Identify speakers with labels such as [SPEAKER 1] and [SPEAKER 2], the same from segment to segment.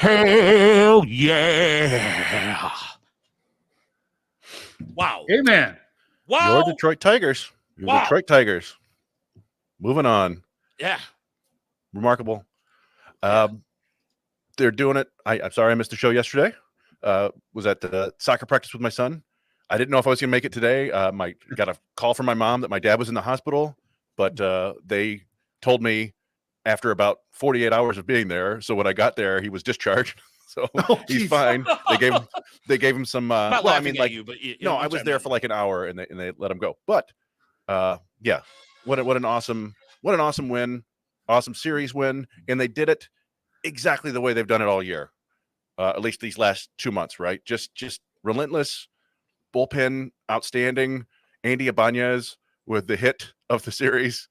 [SPEAKER 1] Hell yeah. Wow.
[SPEAKER 2] Amen.
[SPEAKER 1] Wow.
[SPEAKER 3] Your Detroit Tigers.
[SPEAKER 1] Wow.
[SPEAKER 3] Detroit Tigers. Moving on.
[SPEAKER 1] Yeah.
[SPEAKER 3] Remarkable. They're doing it. I'm sorry I missed the show yesterday. Was at the soccer practice with my son. I didn't know if I was going to make it today. I got a call from my mom that my dad was in the hospital, but they told me after about 48 hours of being there. So when I got there, he was discharged. So he's fine. They gave him some.
[SPEAKER 1] Not
[SPEAKER 3] well, I mean,
[SPEAKER 1] at
[SPEAKER 3] like
[SPEAKER 1] you, but
[SPEAKER 3] no, I was there for like an hour, and they let him go. But yeah, what an awesome win, awesome series win, and they did it exactly the way they've done it all year. At least these last 2 months, right? Just relentless, bullpen, outstanding. Andy Ibanez with the hit of the series.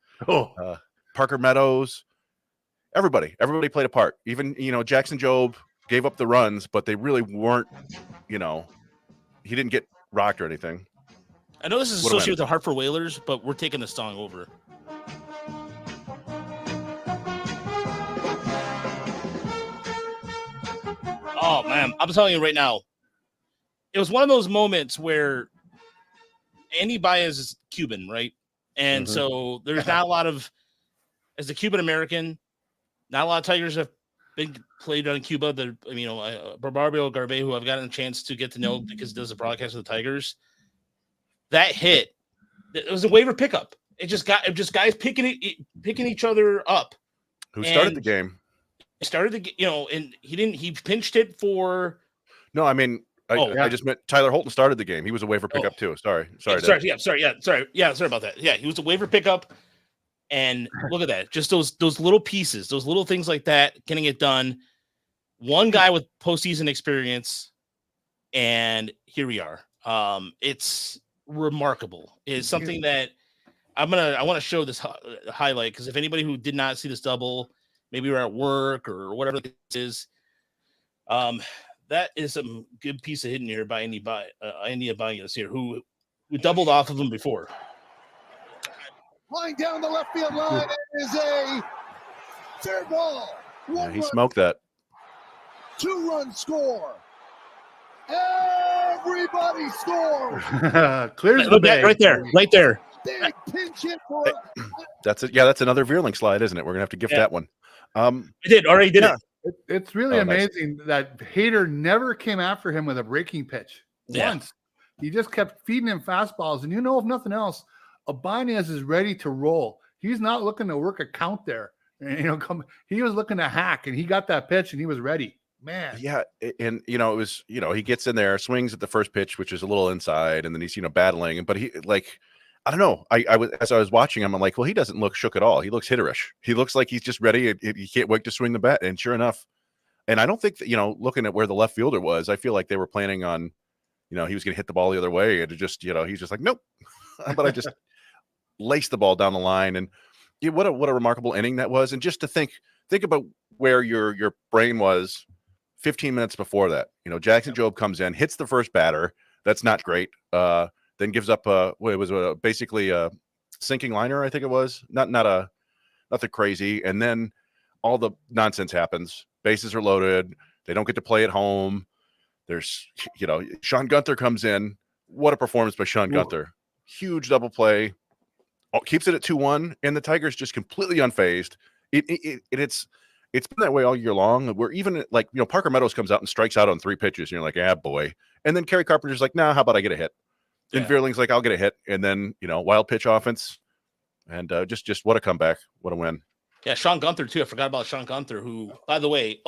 [SPEAKER 3] Parker Meadows. Everybody played a part. Even, Jackson Jobe gave up the runs, but they really weren't, he didn't get rocked or anything.
[SPEAKER 1] I know this is associated with the Hartford Whalers, but we're taking this song over. Oh, man. I'm telling you right now, it was one of those moments where Andy Baez is Cuban, right? And so there's not a lot of, as a Cuban American, not a lot of Tigers have been played on Cuba. Barbaro Garbe, who I've gotten a chance to get to know because he does a broadcast of the Tigers. That hit, it was a waiver pickup. It just guys picking each other up.
[SPEAKER 3] Who started the game?
[SPEAKER 1] And he pinched it for.
[SPEAKER 3] No, I mean, I just meant Tyler Holton started the game. He was a waiver pickup too. Sorry about that. Yeah, he was a waiver pickup, and look at that. Just those little pieces, those little things like that, getting it done. One guy with postseason experience, and here we are. It's remarkable. It's something that I want to show this highlight, because if anybody who did not see this double, maybe you're at work or whatever this is, that is a good piece of hitting here by Andy Ibanez here, who doubled off of him before.
[SPEAKER 4] Flying down the left field line, it is a fair ball.
[SPEAKER 3] He smoked that.
[SPEAKER 4] 2-run score. Everybody scores.
[SPEAKER 2] Clears the bag.
[SPEAKER 1] Right there.
[SPEAKER 4] Big pinch hit for
[SPEAKER 3] That's it. Yeah, that's another Veerling slide, isn't it? We're gonna have to gift that one.
[SPEAKER 1] Already did it.
[SPEAKER 2] It's really amazing that Hader never came after him with a breaking pitch once. He just kept feeding him fastballs, and if nothing else, Ibanez is ready to roll. He's not looking to work a count there. And, he was looking to hack, and he got that pitch, and he was ready. Man.
[SPEAKER 3] Yeah, and it was, he gets in there, swings at the first pitch, which is a little inside, and then he's battling, but he I don't know. As I was watching him, I'm like, well, he doesn't look shook at all. He looks hitterish. He looks like he's just ready. He can't wait to swing the bat. And sure enough, and I don't think that, looking at where the left fielder was, I feel like they were planning on, he was going to hit the ball the other way. And it just, he's just like, nope. But I just laced the ball down the line. And what a remarkable inning that was. And just to think about where your brain was 15 minutes before that. Jackson Jobe comes in, hits the first batter. That's not great. Then gives up basically a sinking liner, I think it was. Nothing crazy. And then all the nonsense happens. Bases are loaded. They don't get to play at home. There's, Sean Gunther comes in. What a performance by Sean Gunther. Huge double play. Keeps it at 2-1, and the Tigers just completely unfazed. It's been that way all year long. Where even Parker Meadows comes out and strikes out on 3 pitches, and you're like, ah, boy. And then Kerry Carpenter's like, nah, how about I get a hit? And Veerling's like, I'll get a hit. And then, wild pitch offense. And just what a comeback. What a win.
[SPEAKER 1] Yeah, Sean Gunther, too. I forgot about Sean Gunther, who, by the way,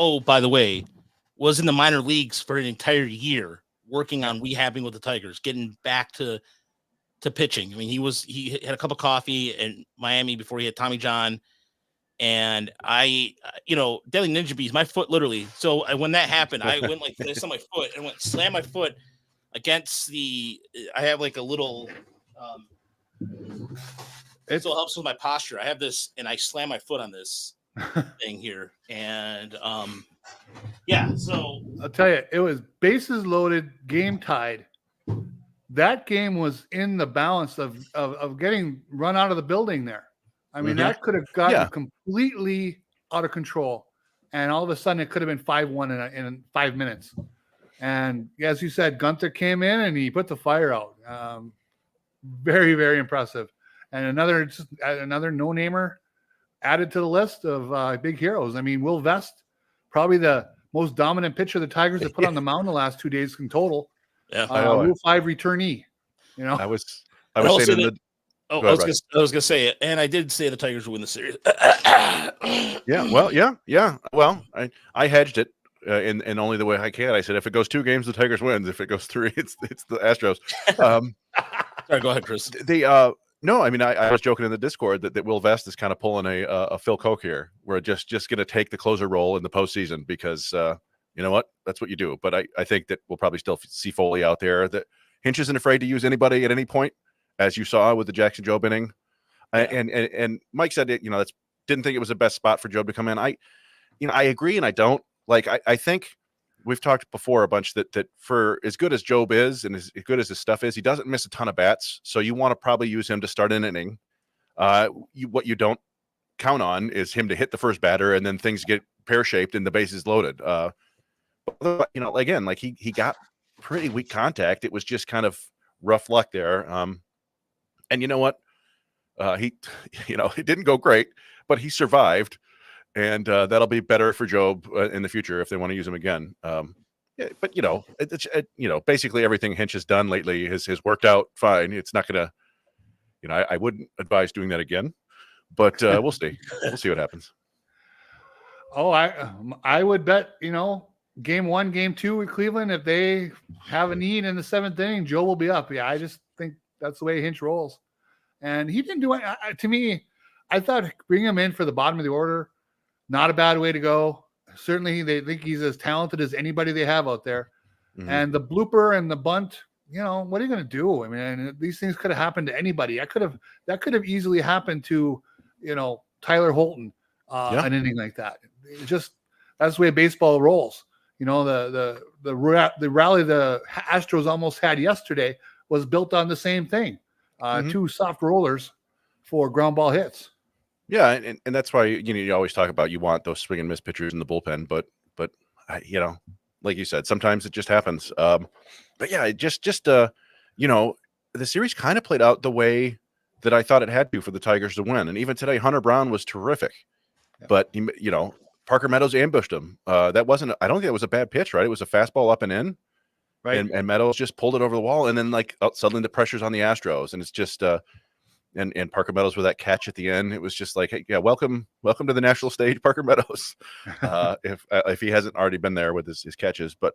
[SPEAKER 1] was in the minor leagues for an entire year working on rehabbing with the Tigers, getting back to pitching. I mean, he had a cup of coffee in Miami before he had Tommy John. And Daily Ninja Bees, my foot literally. So when that happened, I went like this on my foot and slammed my foot against I have like a little, it helps with my posture. I have this, and I slam my foot on this thing here. And so
[SPEAKER 2] I'll tell you, it was bases loaded, game tied. That game was in the balance of getting run out of the building there. I mean, that could have gotten completely out of control. and all of a sudden it could have been 5-1 in 5 minutes. And as you said, Gunther came in and he put the fire out. Very, very impressive. And another no-namer added to the list of big heroes. I mean, Will Vest, probably the most dominant pitcher the Tigers have put on the mound the last 2 days in total.
[SPEAKER 1] Yeah,
[SPEAKER 2] Rule 5 returnee. You know,
[SPEAKER 3] I was saying in the.
[SPEAKER 1] I was gonna say it, and I did say the Tigers would win the series.
[SPEAKER 3] Yeah. Well, I hedged it in only the way I can. I said if it goes 2 games, the Tigers wins. If it goes 3, it's the Astros.
[SPEAKER 1] Sorry, go ahead, Chris.
[SPEAKER 3] No, I mean I was joking in the Discord that Will Vest is kind of pulling a Phil Koch here. We're just going to take the closer role in the postseason because you know what? That's what you do. But I think that we'll probably still see Foley out there. That Hinch isn't afraid to use anybody at any point, as you saw with the Jackson Jobe inning. And Mike said it. Didn't think it was the best spot for Jobe to come in. I agree and I don't. Like I think we've talked before a bunch that for as good as Jobe is and as good as his stuff is, he doesn't miss a ton of bats. So you want to probably use him to start an inning. What you don't count on is him to hit the first batter and then things get pear-shaped and the bases loaded. Again, like he got pretty weak contact. It was just kind of rough luck there. And you know what? It didn't go great, but he survived. And that'll be better for Jobe in the future if they want to use him again. Basically everything Hinch has done lately has worked out fine. It's not going to, I wouldn't advise doing that again, but we'll see. We'll see what happens.
[SPEAKER 2] Oh, I would bet, game 1, game 2 with Cleveland, if they have a need in the 7th inning, Joe will be up. Yeah, I just think that's the way Hinch rolls. And he didn't do it. To me, I thought bring him in for the bottom of the order. Not a bad way to go. Certainly, they think he's as talented as anybody they have out there. Mm-hmm. And the blooper and the bunt, what are you going to do? I mean, these things could have happened to anybody. That could have easily happened to, Tyler Holton, an inning like that. That's the way baseball rolls. The rally the Astros almost had yesterday was built on the same thing. 2 soft rollers for ground ball hits.
[SPEAKER 3] Yeah, and that's why you always talk about you want those swing and miss pitchers in the bullpen, but like you said, sometimes it just happens. But yeah, the series kind of played out the way that I thought it had to for the Tigers to win. And even today, Hunter Brown was terrific, but Parker Meadows ambushed him. I don't think that was a bad pitch, right? It was a fastball up and in, right? And Meadows just pulled it over the wall, and then suddenly the pressure's on the Astros, and it's just. And Parker Meadows with that catch at the end, it was just like, hey, yeah, welcome to the national stage, Parker Meadows. If he hasn't already been there with his catches, but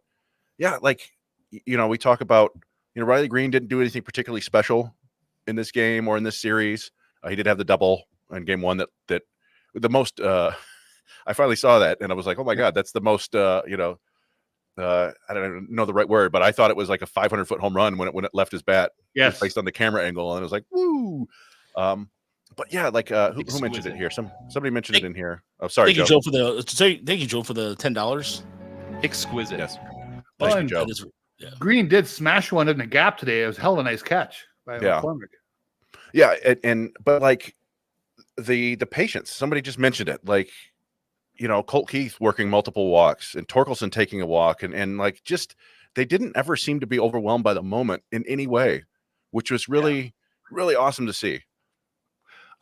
[SPEAKER 3] yeah, we talk about Riley Green didn't do anything particularly special in this game or in this series. He did have the double in game 1 that the most. I finally saw that and I was like, oh my god, that's the most. I don't know the right word, but I thought it was like a 500-foot home run when it left his bat.
[SPEAKER 2] Yes,
[SPEAKER 3] based on the camera angle, and it was like, woo. But yeah, who mentioned it here? Somebody mentioned it in here. Oh, sorry,
[SPEAKER 1] thank you, Joe, for the $10.
[SPEAKER 5] Exquisite.
[SPEAKER 3] Yes.
[SPEAKER 2] Well,
[SPEAKER 3] Joe.
[SPEAKER 2] Green did smash one in the gap today. It was a hell of a nice catch by McCormick.
[SPEAKER 3] Yeah, but the patience. Somebody just mentioned it. Colt Keith working multiple walks and Torkelson taking a walk and they didn't ever seem to be overwhelmed by the moment in any way, which was really, really awesome to see.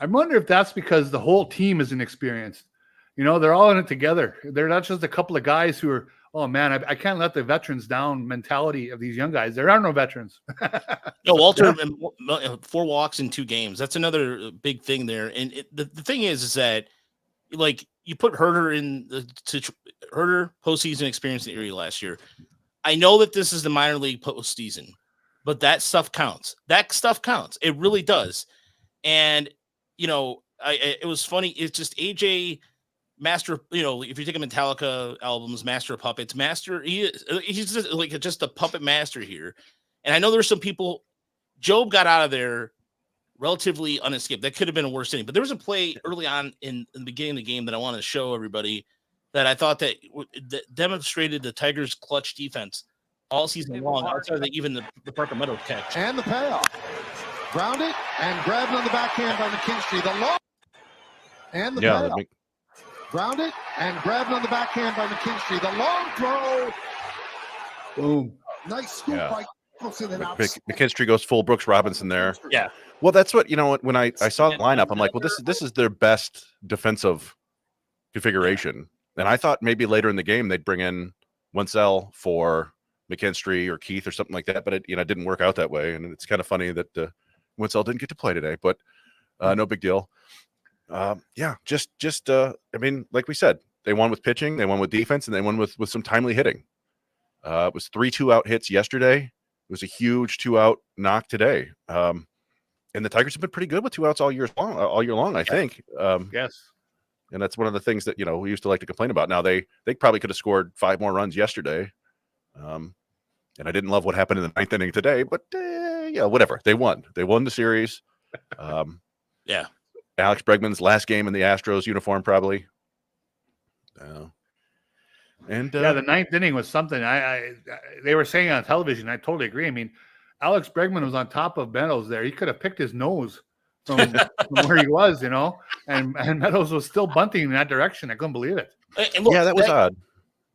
[SPEAKER 2] I wonder if that's because the whole team is inexperienced. They're all in it together. They're not just a couple of guys who are, oh man, I can't let the veterans down mentality of these young guys. There are no veterans.
[SPEAKER 1] No, Walter, 4 walks in 2 games. That's another big thing there. And the thing is that you put Herder in Herder postseason experience in the area last year. I know that this is the minor league postseason, but that stuff counts. It really does. And it was funny. It's just AJ Master. If you take a Metallica albums, Master of Puppets, Master. He's just a puppet master here. And I know there's some people. Jobe got out of there relatively unescaped. That could have been a worse inning, but there was a play early on in the beginning of the game that I want to show everybody that I thought that demonstrated the Tigers' clutch defense all season long, outside of even the Parker Meadows catch.
[SPEAKER 4] And the payoff. Grounded and grabbed on the backhand by McKinstry. The low and the payoff. Grounded and grabbed on the backhand by McKinstry. The long throw.
[SPEAKER 2] Boom.
[SPEAKER 4] Nice scoop by Nicholson and out.
[SPEAKER 3] McKinstry goes full Brooks Robinson there.
[SPEAKER 1] Yeah.
[SPEAKER 3] Well, that's what, when I saw the lineup, I'm like, well, this is their best defensive configuration. And I thought maybe later in the game they'd bring in Wenzel for McKinstry or Keith or something like that, but it didn't work out that way. And it's kind of funny that Wenzel didn't get to play today, but no big deal. I mean, like we said, they won with pitching, they won with defense, and they won with some timely hitting. It was 3 2-out hits yesterday. It was a huge 2-out knock today. And the Tigers have been pretty good with 2 outs all year long, I think.
[SPEAKER 2] Yes.
[SPEAKER 3] And that's one of the things that, we used to like to complain about. Now they probably could have scored 5 more runs yesterday. And I didn't love what happened in the 9th inning today, but whatever. They won the series.
[SPEAKER 1] Yeah.
[SPEAKER 3] Alex Bregman's last game in the Astros uniform, probably.
[SPEAKER 2] The 9th inning was something they were saying on television. I totally agree. I mean, Alex Bregman was on top of Meadows there. He could have picked his nose from where he was, and Meadows was still bunting in that direction. I couldn't believe it.
[SPEAKER 1] And look,
[SPEAKER 3] that was odd.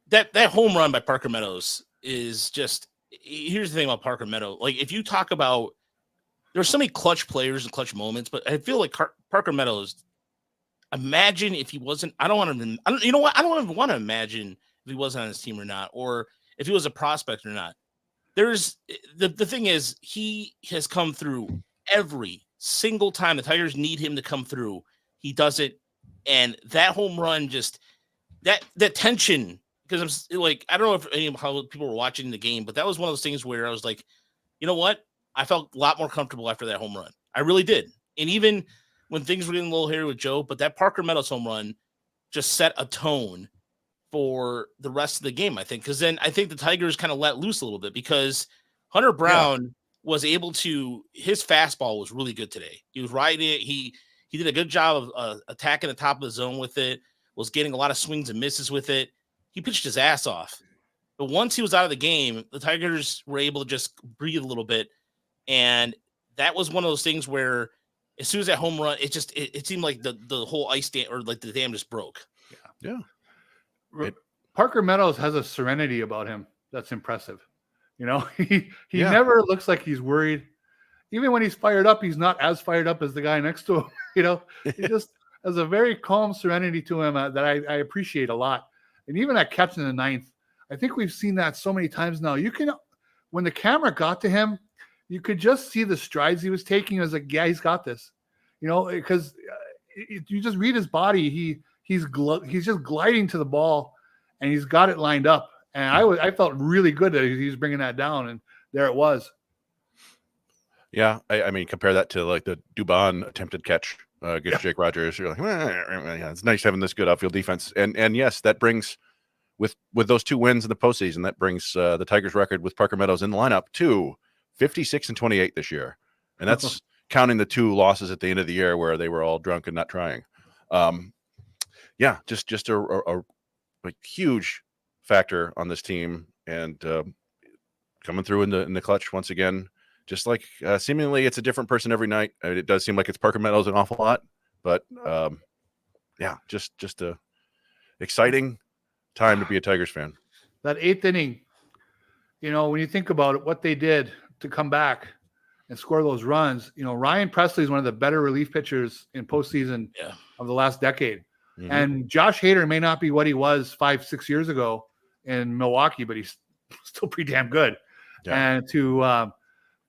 [SPEAKER 1] That home run by Parker Meadows is just – here's the thing about Parker Meadows. Like, if you talk about – there's so many clutch players and clutch moments, but I feel like Parker Meadows, imagine if he wasn't – I don't even want to imagine if he wasn't on his team or not, or if he was a prospect or not. There's the thing is, he has come through every single time the Tigers need him to come through. He does it. And that home run, just that tension, because I'm like, I don't know how people were watching the game, but that was one of those things where I was like, you know what? I felt a lot more comfortable after that home run. I really did. And even when things were getting a little hairy with Joe, but that Parker Meadows home run just set a tone for the rest of the game, I think, because then I think the Tigers kind of let loose a little bit, because Hunter Brown was able to, his fastball was really good today. He was riding it. He did a good job of attacking the top of the zone with it, was getting a lot of swings and misses with it. He pitched his ass off. But once he was out of the game, the Tigers were able to just breathe a little bit. And that was one of those things where as soon as that home run, it seemed like the whole ice dam, or like the dam, just broke.
[SPEAKER 3] Yeah.
[SPEAKER 2] Parker Meadows has a serenity about him that's impressive. He never looks like he's worried. Even when he's fired up, he's not as fired up as the guy next to him. He just has a very calm serenity to him that I appreciate a lot. And even that catch in the 9th, I think we've seen that so many times now. When the camera got to him, you could just see the strides he was taking. I was like, yeah, he's got this, because you just read his body. He's just gliding to the ball, and he's got it lined up. And I felt really good that he was bringing that down, and there it was.
[SPEAKER 3] Yeah, I mean, compare that to like the Dubon attempted catch against Jake Rogers. You're like, yeah, it's nice having this good outfield defense. And yes, that brings, with those 2 wins in the postseason, that brings the Tigers record with Parker Meadows in the lineup to 56-28 this year, and that's counting the 2 losses at the end of the year where they were all drunk and not trying. Just a huge factor on this team, and coming through in the clutch once again. Just like seemingly it's a different person every night. I mean, it does seem like it's Parker Meadows an awful lot, but just a exciting time to be a Tigers fan.
[SPEAKER 2] That 8th inning, when you think about it, what they did to come back and score those runs, Ryan Presley is one of the better relief pitchers in postseason of the last decade. Mm-hmm. And Josh Hader may not be what he was 5-6 years ago in Milwaukee, but he's still pretty damn good. Yeah. And to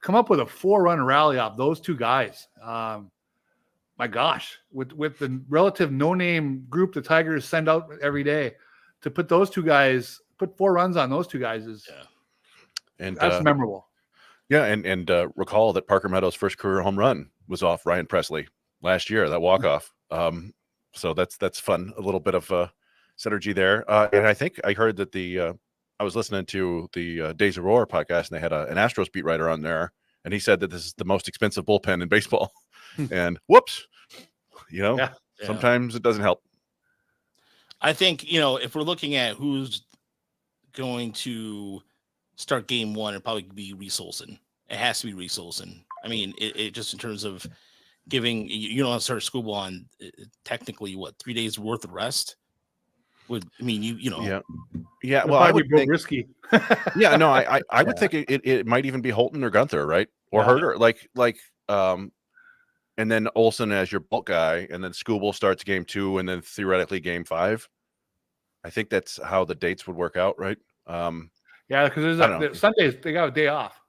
[SPEAKER 2] come up with a 4-run rally off those 2 guys, my gosh, with the relative no-name group the Tigers send out every day, to put those 2 guys, put 4 runs on those 2 guys that's memorable.
[SPEAKER 3] Yeah, and recall that Parker Meadows' first career home run was off Ryan Presley last year, that walk-off. So that's fun, a little bit of synergy there. And I think I heard that I was listening to the Days of Roar podcast, and they had an Astros beat writer on there, and he said that this is the most expensive bullpen in baseball. And whoops, sometimes it doesn't help.
[SPEAKER 1] I think, if we're looking at who's going to start game 1, it'd probably be Reese Olson. It has to be Reese Olson. I mean, it just in terms of giving, you don't want to start school on technically 3 days worth of rest. I mean, you know,
[SPEAKER 3] Yeah.
[SPEAKER 2] It'll
[SPEAKER 3] Well, I
[SPEAKER 2] probably
[SPEAKER 3] would
[SPEAKER 2] be
[SPEAKER 3] think,
[SPEAKER 2] risky.
[SPEAKER 3] yeah, no, I would think it might even be Holton or Gunther, right? Or
[SPEAKER 2] Yeah.
[SPEAKER 3] Herter, and then Olsen as your bulk guy, and then Skubal starts game 2, and then theoretically game 5. I think that's how the dates would work out, right?
[SPEAKER 2] Yeah, because there's Sundays they got a day off.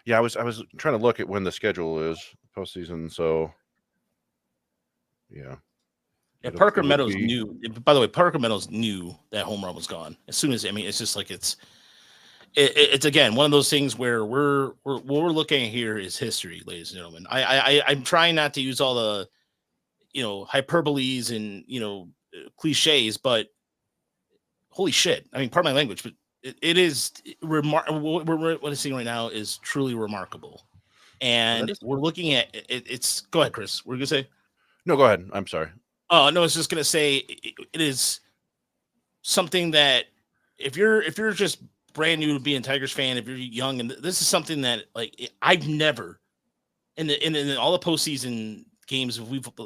[SPEAKER 3] Yeah, I was trying to look at when the schedule is postseason. So, yeah.
[SPEAKER 1] Yeah, Parker Meadows knew. By the way, Parker Meadows knew that home run was gone as soon as. I mean, it's just like it's again one of those things where what we're looking at here is history, ladies and gentlemen. I'm trying not to use all the hyperboles and cliches, but holy shit! I mean, pardon my language, but it is remarkable. What we're seeing right now is truly remarkable, and we're looking at it. It's go ahead, Chris. What are you gonna say?
[SPEAKER 3] No, go ahead. I'm sorry.
[SPEAKER 1] Oh no, I was just gonna say it is something that if you're just brand new to being a Tigers fan, if you're young, and this is something that like I've never in all the postseason games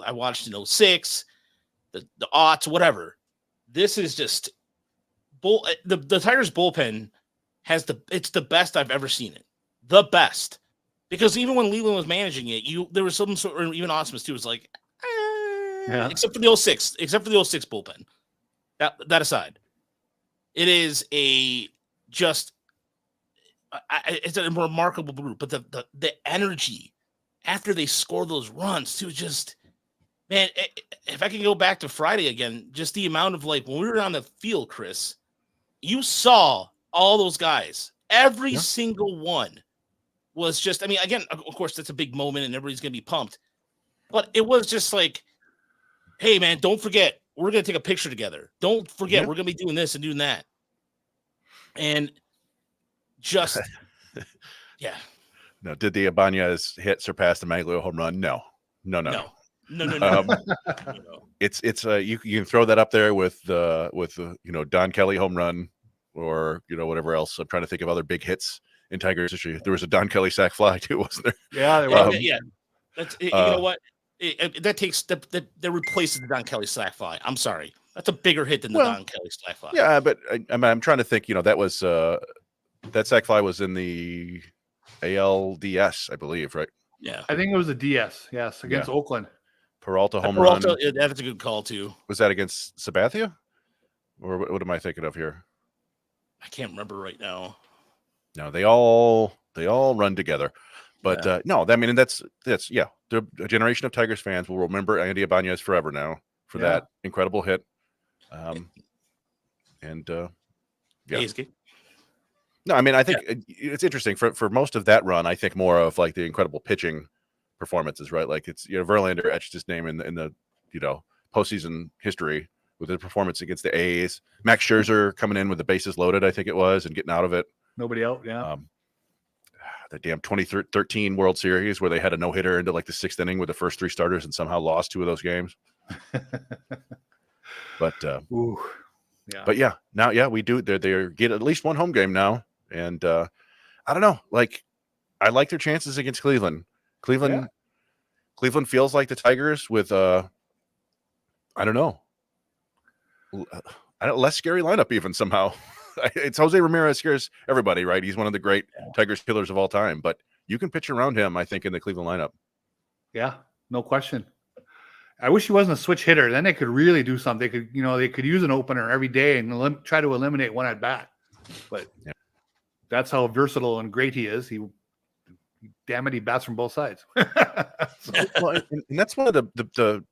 [SPEAKER 1] I watched in 06, the aughts, whatever. This is just the Tigers bullpen it's the best I've ever seen it. The best. Because even when Leland was managing it, there was some sort of even Osmus too was like except for the 06 bullpen. That aside, it is it's a remarkable group. But the energy after they score those runs too, just man. If I can go back to Friday again, just the amount of like when we were on the field, Chris, you saw all those guys. Every single one was just. I mean, again, of course, that's a big moment, and everybody's gonna be pumped. But it was just like, hey, man, don't forget, we're going to take a picture together. Don't forget, we're going to be doing this and doing that. And just, yeah.
[SPEAKER 3] No, did the Ibanez hit surpass the Maglio home run? No.
[SPEAKER 1] No.
[SPEAKER 3] It's you can throw that up there with the Don Kelly home run or whatever else. I'm trying to think of other big hits in Tigers history. There was a Don Kelly sac fly too, wasn't there?
[SPEAKER 2] Yeah, there was.
[SPEAKER 1] Yeah. That's you know what. That takes that replaces the Don Kelly sac fly. I'm sorry, that's a bigger hit than the Don Kelly sac fly.
[SPEAKER 3] Yeah, but I'm trying to think. That was that sac fly was in the ALDS, I believe, right?
[SPEAKER 1] Yeah,
[SPEAKER 2] I think it was a DS. Yes, against Oakland.
[SPEAKER 3] Peralta home run.
[SPEAKER 1] Yeah, that's a good call too.
[SPEAKER 3] Was that against Sabathia, or what am I thinking of here?
[SPEAKER 1] I can't remember right now.
[SPEAKER 3] No, they all run together. But no, I mean, and that's a generation of Tigers fans will remember Andy Ibanez forever now for that incredible hit. No, I mean, I think it's interesting for most of that run. I think more of like the incredible pitching performances, right? Like it's Verlander etched his name in the postseason history with his performance against the A's. Max Scherzer coming in with the bases loaded, I think it was, and getting out of it.
[SPEAKER 2] Nobody out, yeah.
[SPEAKER 3] The damn 2013 World Series where they had a no-hitter into like the 6th inning with the first 3 starters and somehow lost 2 of those games. But now we do. They get at least one home game now, and I don't know. Like, I like their chances against Cleveland. Cleveland feels like the Tigers with I don't know, less scary lineup even somehow. It's Jose Ramirez scares everybody, right? He's one of the great Tigers killers of all time, but you can pitch around him, I think, in the Cleveland lineup. Yeah,
[SPEAKER 2] no question. I wish he wasn't a switch hitter. Then they could really do something. They could use an opener every day and try to eliminate one at bat. But that's how versatile and great he is. He bats from both sides.
[SPEAKER 3] Well, and that's one of the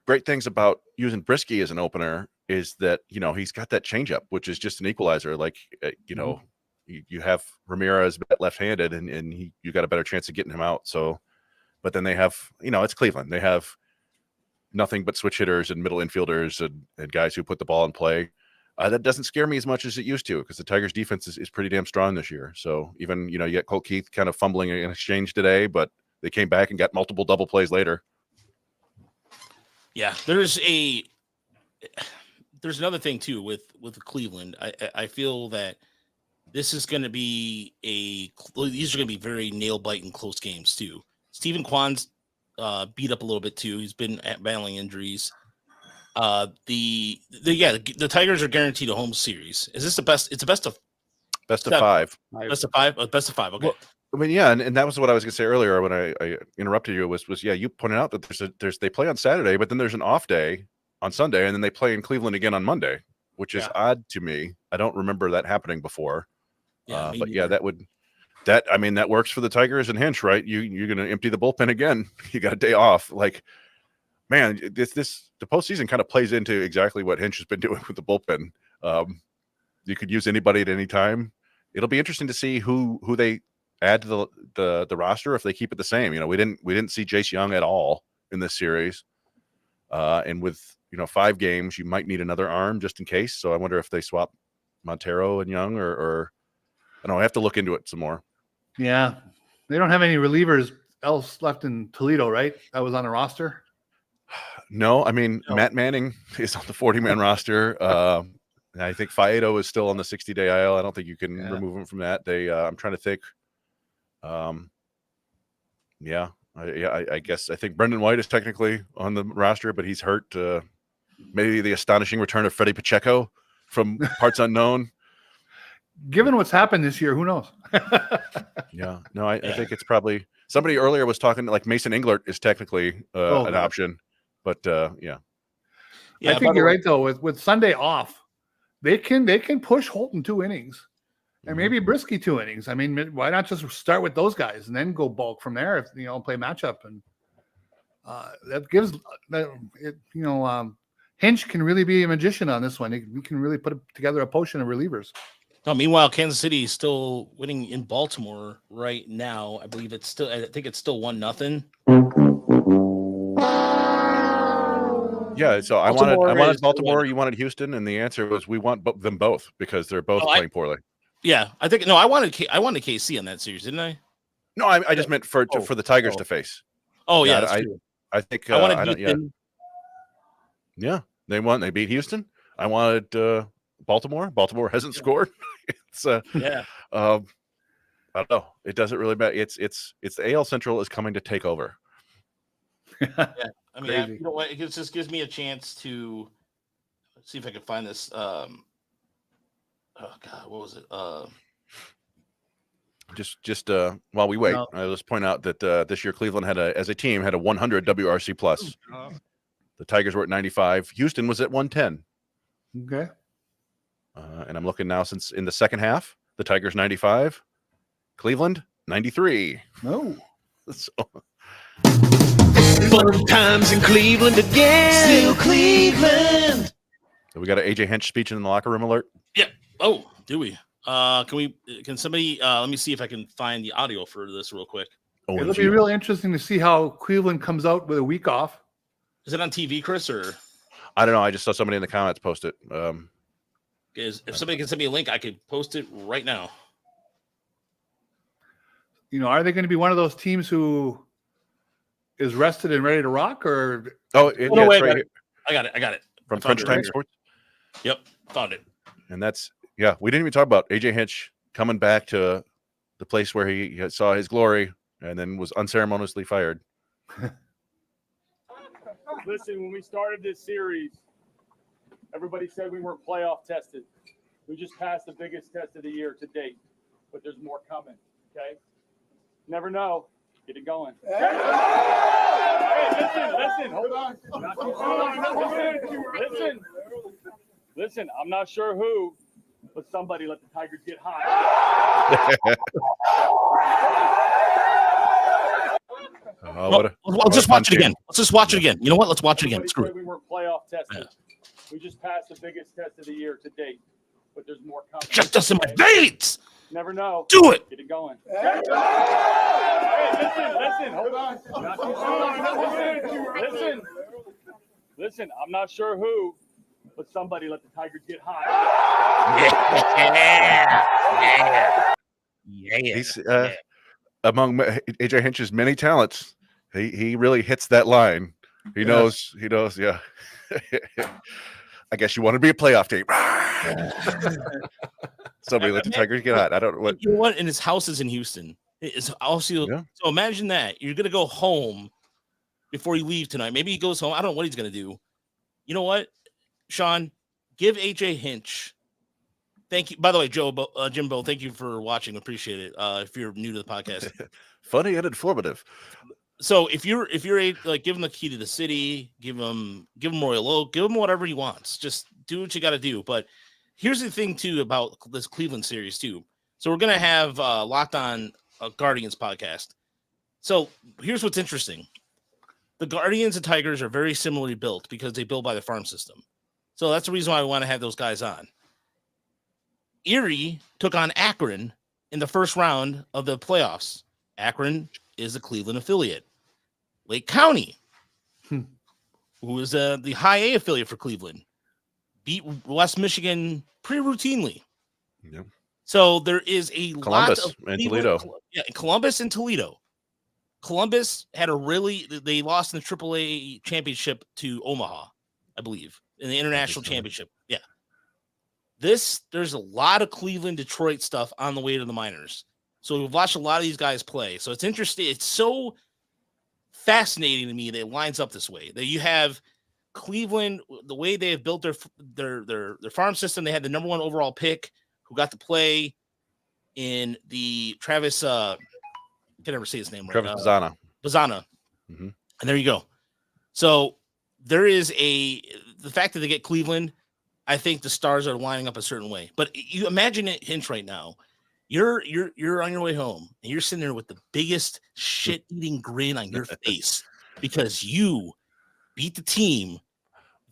[SPEAKER 3] great things about using Brisky as an opener is that he's got that changeup, which is just an equalizer. Like you have Ramirez left-handed, and you got a better chance of getting him out. So, but then they have it's Cleveland. They have nothing but switch hitters and middle infielders and guys who put the ball in play. That doesn't scare me as much as it used to because the Tigers defense is pretty damn strong this year. So even you get Colt Keith kind of fumbling in exchange today, but they came back and got multiple double plays later.
[SPEAKER 1] Yeah, there's another thing too with Cleveland. I feel that this is going to be these are going to be very nail biting close games too. Stephen Kwan's beat up a little bit too. He's been battling injuries. The Tigers are guaranteed a home series. Is this the best? It's a best of
[SPEAKER 3] 5.
[SPEAKER 1] Best of 5. Best of 5. Okay.
[SPEAKER 3] Well, I mean, yeah, and that was what I was going to say earlier when I interrupted you. Was yeah, you pointed out that they play on Saturday, but then there's an off day on Sunday, and then they play in Cleveland again on Monday, which is odd to me. I don't remember that happening before.
[SPEAKER 1] Yeah,
[SPEAKER 3] but yeah, that works for the Tigers and Hinch, right? You're going to empty the bullpen again. You got a day off. Like, man, the postseason kind of plays into exactly what Hinch has been doing with the bullpen. You could use anybody at any time. It'll be interesting to see who they add to the roster if they keep it the same. We didn't see Jace Young at all in this series, and with 5 games, you might need another arm just in case. So I wonder if they swap Montero and Young, or I don't know. I have to look into it some more.
[SPEAKER 2] Yeah, they don't have any relievers else left in Toledo, right? That was on the roster.
[SPEAKER 3] No, I mean Matt Manning is on the 40-man roster. I think Faedo is still on the 60-day IL. I don't think you can remove him from that. I'm trying to think. I guess I think Brendan White is technically on the roster, but he's hurt. Maybe the astonishing return of Freddie Pacheco from parts unknown.
[SPEAKER 2] Given what's happened this year, who knows?
[SPEAKER 3] Yeah, no, I think it's probably somebody earlier was talking like Mason Englert is technically an option, but yeah.
[SPEAKER 2] I think you're right though. With Sunday off, they can push Holton 2 innings. And maybe Brisky 2 innings. I mean, why not just start with those guys and then go bulk from there? If play matchup, and that gives Hinch can really be a magician on this one. He can really put together a potion of relievers.
[SPEAKER 1] No, meanwhile, Kansas City is still winning in Baltimore right now. I think it's still 1-0.
[SPEAKER 3] Yeah, so I wanted Baltimore. You wanted Houston, and the answer was we want them both because they're both playing poorly.
[SPEAKER 1] Yeah, I think I wanted KC on that series, didn't I?
[SPEAKER 3] No, I just meant for the Tigers to face.
[SPEAKER 1] Oh yeah,
[SPEAKER 3] I think
[SPEAKER 1] I wanted Houston.
[SPEAKER 3] Yeah, they beat Houston. I wanted Baltimore. Baltimore hasn't scored. It's I don't know. It doesn't really matter. It's the AL Central is coming to take over.
[SPEAKER 1] Yeah, I mean, you know what? It just gives me a chance to see if I can find this. Oh God, what was it?
[SPEAKER 3] Just while we wait, I'll just point out that this year Cleveland as a team had a 100 WRC plus. The Tigers were at 95. Houston was at 110.
[SPEAKER 2] Okay.
[SPEAKER 3] And I'm looking now since in the second half, the Tigers 95, Cleveland 93.
[SPEAKER 2] No.
[SPEAKER 3] So.
[SPEAKER 5] Fun times in Cleveland again. Still Cleveland.
[SPEAKER 3] So we got an AJ Hinch speech in the locker room alert.
[SPEAKER 1] Yeah. Oh, do we? Can somebody let me see if I can find the audio for this real quick.
[SPEAKER 2] It'll be real interesting to see how Cleveland comes out with a week off.
[SPEAKER 1] Is it on TV, Chris, or?
[SPEAKER 3] I don't know. I just saw somebody in the comments post it.
[SPEAKER 1] If somebody can send me a link, I could post it right now.
[SPEAKER 2] Are they going to be one of those teams who is rested and ready to rock, or?
[SPEAKER 1] Wait, right here. I got it.
[SPEAKER 3] From French Time Sports?
[SPEAKER 1] Yep, found it.
[SPEAKER 3] And that's, we didn't even talk about AJ Hinch coming back to the place where he saw his glory and then was unceremoniously fired.
[SPEAKER 6] Listen, when we started this series, everybody said we weren't playoff tested. We just passed the biggest test of the year to date, but there's more coming, okay? Never know. Get it going. Hey, listen, hold on. Listen, I'm not sure who, but somebody let the Tigers get hot.
[SPEAKER 1] Let's just watch it again. Let's just watch it again. You know what? Let's watch it again. Screw it.
[SPEAKER 6] We weren't playoff tested. We just passed the biggest test of the year to date, but there's more coming.
[SPEAKER 1] Just us in my veins.
[SPEAKER 6] Never know.
[SPEAKER 1] Do it.
[SPEAKER 6] Get it going. Hey, listen, hold on. Listen, I'm not sure who, but somebody let the Tigers get hot.
[SPEAKER 3] Yeah. He's among AJ Hinch's many talents. He really hits that line. He knows. Yeah. I guess you want to be a playoff team. Somebody let the Tigers get hot. I don't know what.
[SPEAKER 1] You know what? And his house is in Houston. It's also so imagine that you're gonna go home before you leave tonight. Maybe he goes home. I don't know what he's gonna do. you know what, Sean, give AJ Hinch. Thank you. By the way, Jimbo, thank you for watching. Appreciate it. If you're new to the podcast,
[SPEAKER 3] Funny and informative.
[SPEAKER 1] So if you're like, give him the key to the city, give him Royal Oak, give him whatever he wants. Just do what you got to do. But here's the thing too about this Cleveland series too. So we're gonna have Locked On Guardians podcast. So here's what's interesting: the Guardians and Tigers are very similarly built because they build by the farm system. So that's the reason why I want to have those guys on. Erie took on Akron in the first round of the playoffs. Akron is a Cleveland affiliate. Lake County, who is the high A affiliate for Cleveland, beat West Michigan pretty routinely.
[SPEAKER 3] Yep.
[SPEAKER 1] So there is a
[SPEAKER 3] Columbus
[SPEAKER 1] lot of
[SPEAKER 3] and Toledo.
[SPEAKER 1] Yeah, Columbus and Toledo. Columbus had they lost in the AAA championship to Omaha, I believe, in the international championship. Yeah. There's a lot of Cleveland, Detroit stuff on the way to the minors. So we've watched a lot of these guys play. So it's interesting. It's so fascinating to me that it lines up this way. That you have Cleveland, the way they have built their farm system. They had the number 1 overall pick who got to play in the Travis. I can never say his name right.
[SPEAKER 3] Travis
[SPEAKER 1] Bazzana.
[SPEAKER 3] Mm-hmm.
[SPEAKER 1] And there you go. So there is the fact that they get Cleveland. I think the stars are lining up a certain way. But you imagine it, Hinch, right now. You're on your way home and you're sitting there with the biggest shit-eating grin on your face because you beat the team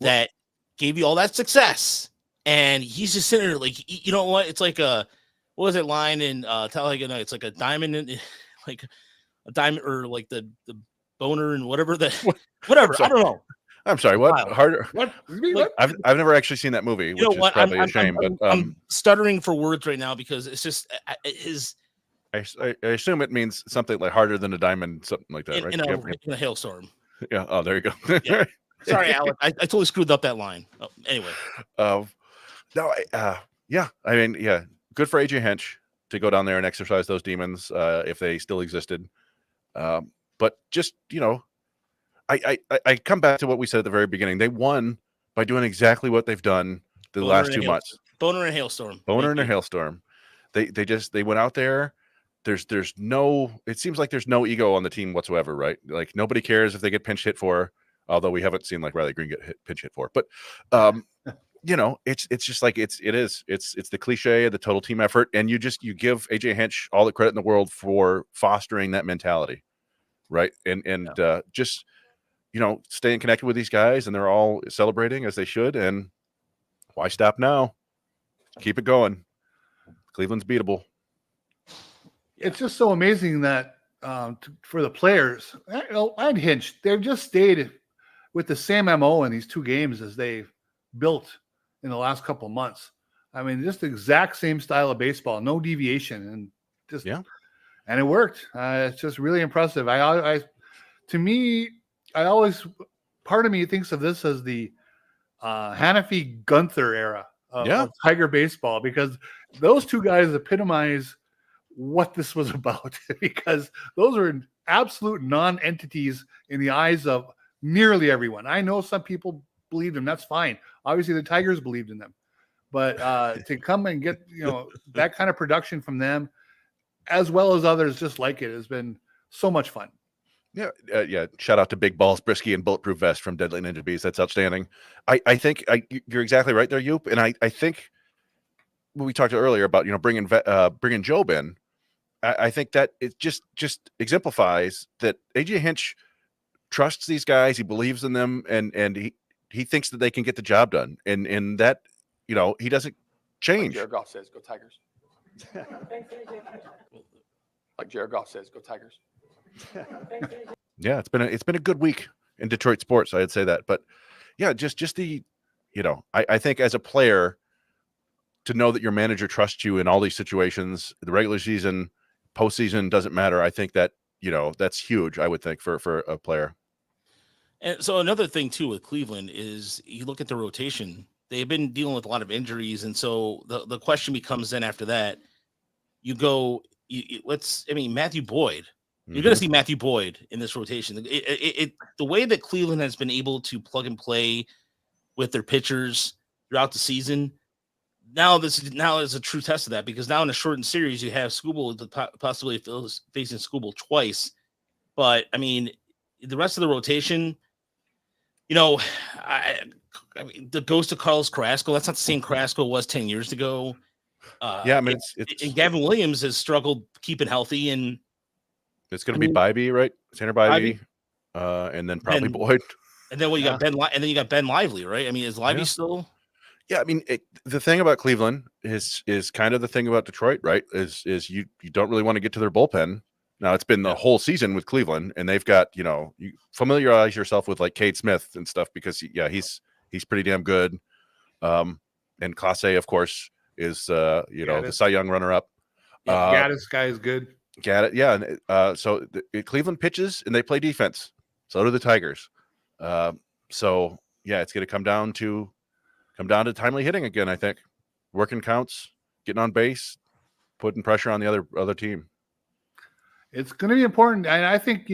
[SPEAKER 1] that gave you all that success. And he's just sitting there like, you know what? It's like what was it line in Talladega Nights? Like a diamond in, like a diamond, or like the boner and whatever whatever. I don't know.
[SPEAKER 3] I'm sorry. What?
[SPEAKER 1] Wow.
[SPEAKER 3] Harder?
[SPEAKER 1] What?
[SPEAKER 3] Like, I've never actually seen that movie, which is probably a shame. But
[SPEAKER 1] I'm stuttering for words right now because it's just his.
[SPEAKER 3] I assume it means something like harder than a diamond, something like that, right?
[SPEAKER 1] In a hailstorm.
[SPEAKER 3] Yeah. Oh, there you go.
[SPEAKER 1] Yeah. Sorry, Alex. I totally screwed up that line. Oh, anyway.
[SPEAKER 3] Yeah. I mean, yeah. Good for AJ Hinch to go down there and exercise those demons if they still existed. But just, I come back to what we said at the very beginning. They won by doing exactly what they've done the last 2 months.
[SPEAKER 1] Boner and hailstorm.
[SPEAKER 3] Boner and a hailstorm. They went out there. There's no. It seems like there's no ego on the team whatsoever, right? Like nobody cares if they get pinch hit for. Although we haven't seen like Riley Green get pinch hit for, but it's just like it's the cliche of the total team effort, and you give AJ Hinch all the credit in the world for fostering that mentality, right? And just staying connected with these guys, and they're all celebrating as they should. And why stop now? Keep it going. Cleveland's beatable.
[SPEAKER 2] It's just so amazing that for the players and Hinch, they've just stayed with the same MO in these 2 games as they've built in the last couple of months. I mean, just the exact same style of baseball, no deviation, and and it worked. It's just really impressive. To me, part of me thinks of this as the Hannafy Gunther era of Tiger baseball, because those 2 guys epitomize what this was about, because those are absolute non-entities in the eyes of nearly everyone. I know some people believed them. That's fine. Obviously, the Tigers believed in them, but to come and get that kind of production from them, as well as others just like it, has been so much fun.
[SPEAKER 3] Yeah. Shout out to Big Balls Brisky and Bulletproof Vest from Deadly Ninja Bees. That's outstanding. I think you're exactly right there, Yoop. And I think when we talked earlier about bringing Jobe in, I think that it just exemplifies that AJ Hinch trusts these guys. He believes in them, and he thinks that they can get the job done. And that he doesn't change.
[SPEAKER 7] Like Jared Goff says, "Go Tigers." Like Jared Goff says, "Go Tigers."
[SPEAKER 3] Yeah, it's been a good week in Detroit sports. I'd say that, but yeah, just the I think as a player, to know that your manager trusts you in all these situations, the regular season, postseason, doesn't matter. I think that that's huge. I would think for a player.
[SPEAKER 1] And so another thing too with Cleveland is you look at the rotation. They've been dealing with a lot of injuries, and so the question becomes then after that, Matthew Boyd. You're going to see Matthew Boyd in this rotation. The way that Cleveland has been able to plug and play with their pitchers throughout the season. Now is a true test of that, because now in a shortened series you have Skubal, the possibility of facing Skubal twice. But I mean, the rest of the rotation, I mean, the ghost of Carlos Carrasco, that's not the same Carrasco was 10 years ago.
[SPEAKER 3] I mean, it's
[SPEAKER 1] and Gavin Williams has struggled keeping healthy, and
[SPEAKER 3] it's going to be Bybee, right? Tanner Bybee, and then probably Boyd.
[SPEAKER 1] And then you got Ben, and then you got Ben Lively, right? I mean, is Lively still?
[SPEAKER 3] Yeah, I mean, the thing about Cleveland is kind of the thing about Detroit, right? Is you don't really want to get to their bullpen. Now, it's been the whole season with Cleveland, and they've got, you familiarize yourself with like Cade Smith and stuff, because he's pretty damn good. And Clase, of course, is the Cy Young runner-up.
[SPEAKER 2] Gaddis guy is good.
[SPEAKER 3] Gaddis, yeah. So Cleveland pitches and they play defense. So do the Tigers. So yeah, it's going to come down to timely hitting again. I think working counts, getting on base, putting pressure on the other team.
[SPEAKER 2] It's going to be important, and I think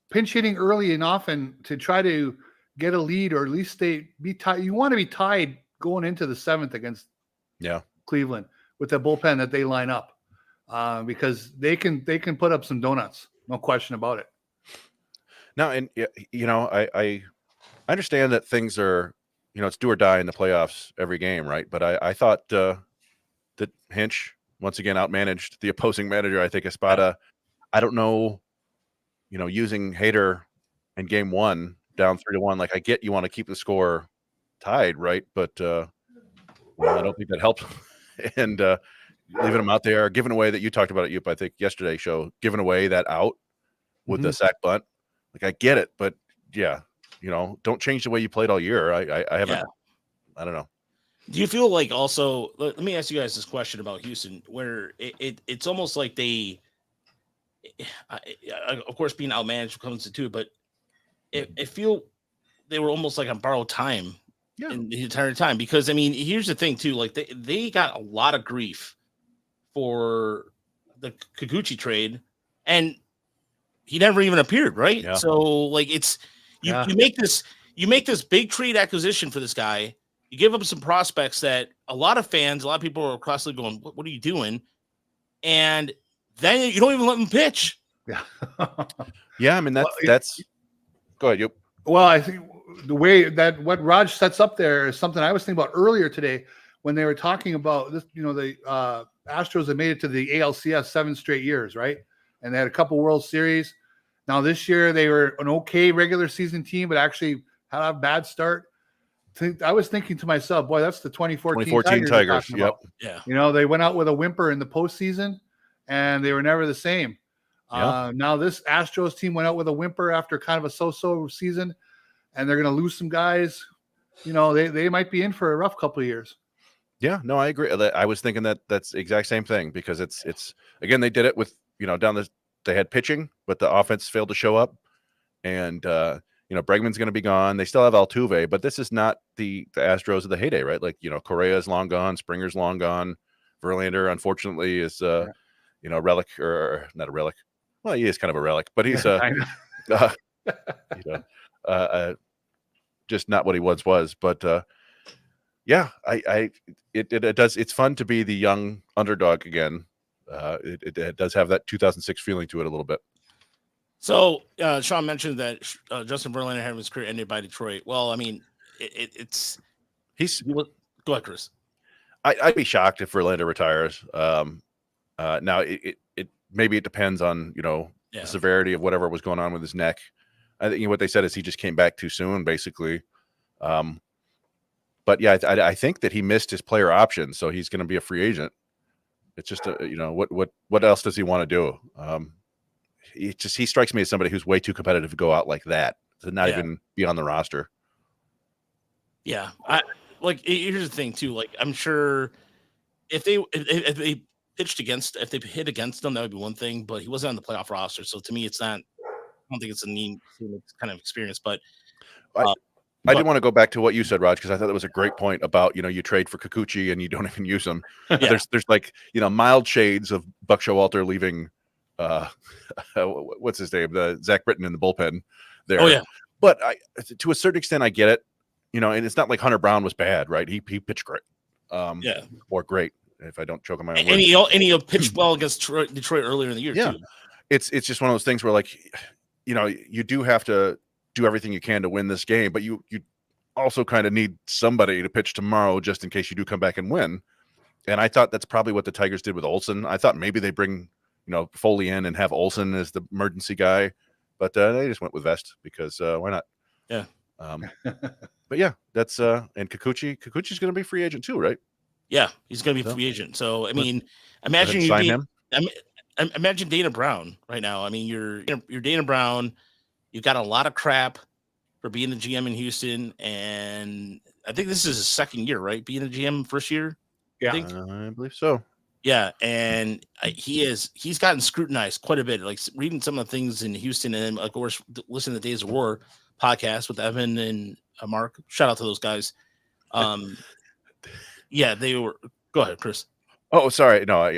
[SPEAKER 2] pinch hitting early and often to try to get a lead, or at least be tied. You want to be tied going into the 7th against Cleveland with the bullpen that they line up, because they can put up some donuts, no question about it.
[SPEAKER 3] Now, and I understand that things are it's do or die in the playoffs every game, right? But I thought that Hinch once again outmanaged the opposing manager. I think Espada. I don't know, using Hader in game 1 down 3-1. Like, I get you want to keep the score tied, right? But I don't think that helped. And leaving them out there, giving away that you talked about it, Yoop, I think yesterday's show, giving away that out with the sack bunt. Like, I get it, but yeah, don't change the way you played all year. I haven't. I don't know.
[SPEAKER 1] Do you feel like also? Let me ask you guys this question about Houston, where it's almost like they. Of course, being outmanaged comes into it, but it feel they were almost like on borrowed time in the entire time, because I mean, here's the thing too, like they got a lot of grief for the Kikuchi trade, and he never even appeared, right?
[SPEAKER 3] Yeah.
[SPEAKER 1] So like you make this big trade acquisition for this guy, you give him some prospects that a lot of people are across the league going, what are you doing? And then you don't even let them pitch.
[SPEAKER 2] Yeah.
[SPEAKER 3] Yeah, I mean that's go ahead, Yoop.
[SPEAKER 2] Well, I think the way that what Raj sets up there is something I was thinking about earlier today when they were talking about this. The Astros have made it to the ALCS 7 straight years, right? And they had a couple World Series. Now this year they were an okay regular season team, but actually had a bad start. I was thinking to myself, boy, that's the 2014
[SPEAKER 3] Tigers. Yep.
[SPEAKER 1] Yeah.
[SPEAKER 2] They went out with a whimper in the postseason, and they were never the same. Now this Astros team went out with a whimper after kind of a so-so season, and they're going to lose some guys. They might be in for a rough couple of years.
[SPEAKER 3] Yeah, no, I agree. I was thinking that's the exact same thing, because it's again, they did it with, they had pitching, but the offense failed to show up, and Bregman's going to be gone. They still have Altuve, but this is not the Astros of the heyday, right? Like, Correa is long gone, Springer's long gone, Verlander unfortunately is a relic, or not a relic. Well, he is kind of a relic, but he's just not what he once was. But it does. It's fun to be the young underdog again. It does have that 2006 feeling to it a little bit.
[SPEAKER 1] So Sean mentioned that Justin Verlander had his career ended by Detroit. Well, I mean, go ahead, Chris.
[SPEAKER 3] I'd be shocked if Verlander retires. Now it maybe it depends on the severity of whatever was going on with his neck. I think what they said is he just came back too soon, basically. But yeah, I think that he missed his player option, so he's going to be a free agent. It's just what else does he want to do? He strikes me as somebody who's way too competitive to go out like that, to not even be on the roster.
[SPEAKER 1] Yeah, here's the thing too. Like, I'm sure if they hit against them, that would be one thing. But he wasn't on the playoff roster, so to me, it's not. I don't think it's a neat kind of experience. But
[SPEAKER 3] I did want to go back to what you said, Raj, because I thought that was a great point about you trade for Kikuchi and you don't even use him.
[SPEAKER 1] Yeah.
[SPEAKER 3] There's like mild shades of Buck Showalter leaving. What's his name? The Zach Britton in the bullpen there.
[SPEAKER 1] Oh yeah.
[SPEAKER 3] But to a certain extent, I get it. and it's not like Hunter Brown was bad, right? He pitched great,
[SPEAKER 1] Yeah.
[SPEAKER 3] or great if I don't choke on my own
[SPEAKER 1] And
[SPEAKER 3] words.
[SPEAKER 1] he pitched well against Detroit earlier in the year
[SPEAKER 3] Yeah.
[SPEAKER 1] too.
[SPEAKER 3] It's just one of those things where, like, you do have to do everything you can to win this game, but you also kind of need somebody to pitch tomorrow just in case you do come back and win. And I thought that's probably what the Tigers did with Olsen. I thought maybe they bring Foley in and have Olsen as the emergency guy, but they just went with Vest because why not?
[SPEAKER 1] Yeah.
[SPEAKER 3] But yeah, that's and Kikuchi's going to be free agent too, right?
[SPEAKER 1] Yeah, he's going to be
[SPEAKER 3] So,
[SPEAKER 1] free agent. So I mean, imagine
[SPEAKER 3] sign him.
[SPEAKER 1] Imagine Dana Brown right now. I mean, you're Dana Brown. You've got a lot of crap for being the GM in Houston, and I think this is his second year, right? Being the GM first year.
[SPEAKER 2] Yeah.
[SPEAKER 3] I believe so.
[SPEAKER 1] Yeah, and he's gotten scrutinized quite a bit. Like reading some of the things in Houston, and then of course listening to the Days of War podcast with Evan and Mark. Shout out to those guys. Yeah, they were. Go ahead, Chris.
[SPEAKER 3] Oh, sorry. No,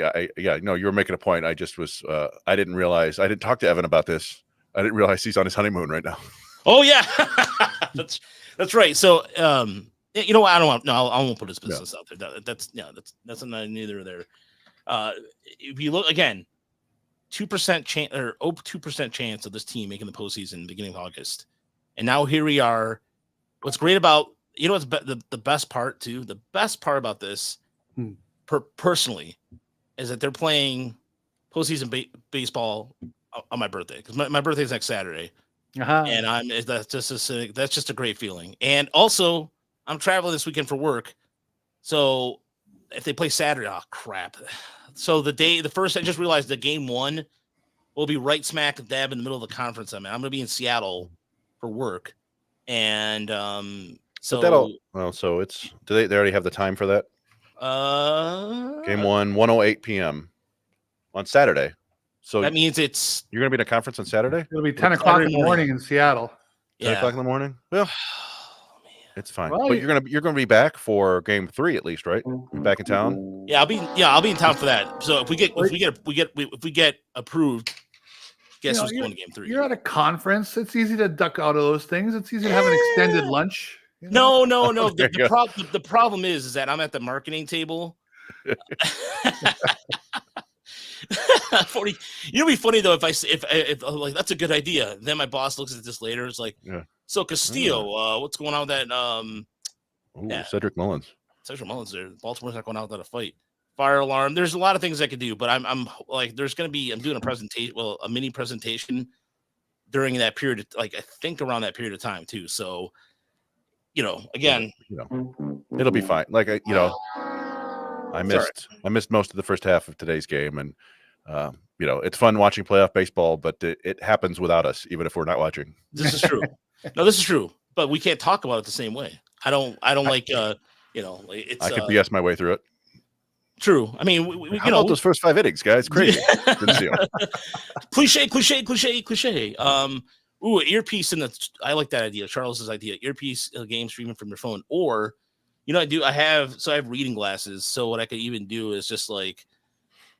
[SPEAKER 3] no, you were making a point. I just was. I didn't realize. I didn't talk to Evan about this. I didn't realize he's on his honeymoon right now.
[SPEAKER 1] Oh yeah, that's right. So you know what? I won't put his business out there. That's not neither there. If you look again, 2% chance or 2% chance of this team making the postseason beginning of August, and now here we are. What's great about what's the best part too? The best part about this, personally, is that they're playing postseason baseball on my birthday because my birthday is next Saturday. And that's just a great feeling. And also, I'm traveling this weekend for work, so if they play Saturday, oh crap! So I just realized the game 1 will be right smack dab in the middle of the conference. I'm going to be in Seattle for work, and so
[SPEAKER 3] it's they already have the time for that. Game 1, 1:08 p.m. on Saturday. So
[SPEAKER 1] that means you're
[SPEAKER 3] going to be in a conference on Saturday?
[SPEAKER 2] It'll be 10 o'clock in the morning in Seattle.
[SPEAKER 3] 10 o'clock in the morning? Well, it's fine.
[SPEAKER 2] Well,
[SPEAKER 3] but you're gonna be back for game 3 at least, right? You're back in town?
[SPEAKER 1] Yeah, I'll be in town for that. So if we get approved, guess who's going to game 3?
[SPEAKER 2] You're at a conference. It's easy to duck out of those things. It's easy to have an extended lunch.
[SPEAKER 1] No. The problem is that I'm at the marketing table. 40. It'd be funny though if like that's a good idea. Then my boss looks at this later. It's like, so Castillo, what's going on with that?
[SPEAKER 3] Cedric Mullins.
[SPEAKER 1] Cedric Mullins there. Baltimore's not going out without a fight. Fire alarm. There's a lot of things I could do, but I'm like, I'm doing a presentation, a mini presentation during that period, like I think around that period of time too. So, again,
[SPEAKER 3] it'll be fine. Like I missed most of the first half of today's game, and it's fun watching playoff baseball, but it happens without us, even if we're not watching.
[SPEAKER 1] This is true. No, this is true, but we can't talk about it the same way. I don't like it's.
[SPEAKER 3] I could BS my way through it.
[SPEAKER 1] True. I mean, we
[SPEAKER 3] how about those first 5 innings, guys? Crazy. Didn't see 'em.
[SPEAKER 1] Cliche. Earpiece I like that idea. Charles's idea. Earpiece game streaming from your phone, or I have reading glasses. So what I could even do is just like,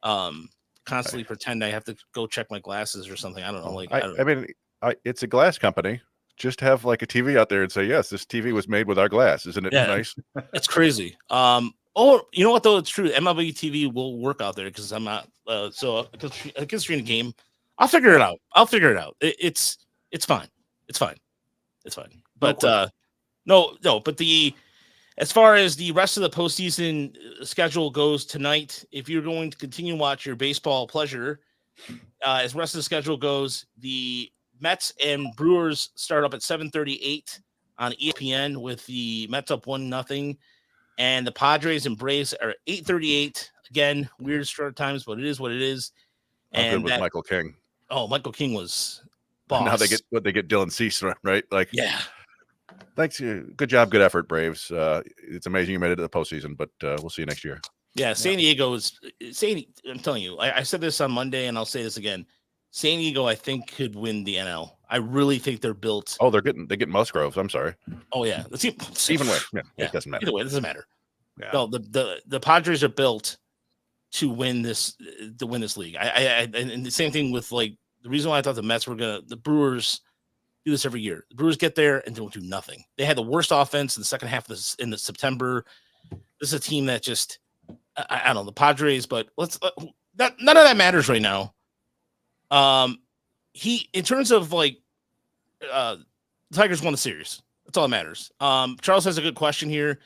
[SPEAKER 1] constantly pretend I have to go check my glasses or something. I don't know.
[SPEAKER 3] It's a glass company. Just have like a TV out there and say, yes, this TV was made with our glass. Isn't it nice? It's
[SPEAKER 1] crazy. Or you know what though? It's true. MLB TV will work out there because I'm not. So I can stream a game. I'll figure it out. It's fine. It's fine. But no. But as far as the rest of the postseason schedule goes tonight, if you're going to continue to watch your baseball pleasure, as the rest of the schedule goes, the Mets and Brewers start up at 7:38 on ESPN with the Mets up 1-0, and the Padres and Braves are 8:38. Again, weird start times, but it is what it is.
[SPEAKER 3] And with Michael King.
[SPEAKER 1] Oh, Michael King was boss.
[SPEAKER 3] Now they get Dylan Cease, right? Like,
[SPEAKER 1] yeah.
[SPEAKER 3] Thanks. Good job. Good effort, Braves. It's amazing you made it to the postseason, but we'll see you next year.
[SPEAKER 1] Yeah, San Diego is. I'm telling you, I said this on Monday, and I'll say this again. San Diego, I think, could win the NL. I really think they're built.
[SPEAKER 3] Oh, they get Musgroves. I'm sorry.
[SPEAKER 1] Oh yeah,
[SPEAKER 3] Even way. Yeah, it doesn't matter.
[SPEAKER 1] Either way, it doesn't matter.
[SPEAKER 2] Yeah.
[SPEAKER 1] No, the Padres are built to win this league. And the same thing with like the reason why I thought the Brewers do this every year. The Brewers get there and don't do nothing. They had the worst offense in the second half of this in the September. This is a team that just I don't know the Padres, but none of that matters right now. In terms of like the Tigers won the series. That's all that matters. Charles has a good question here.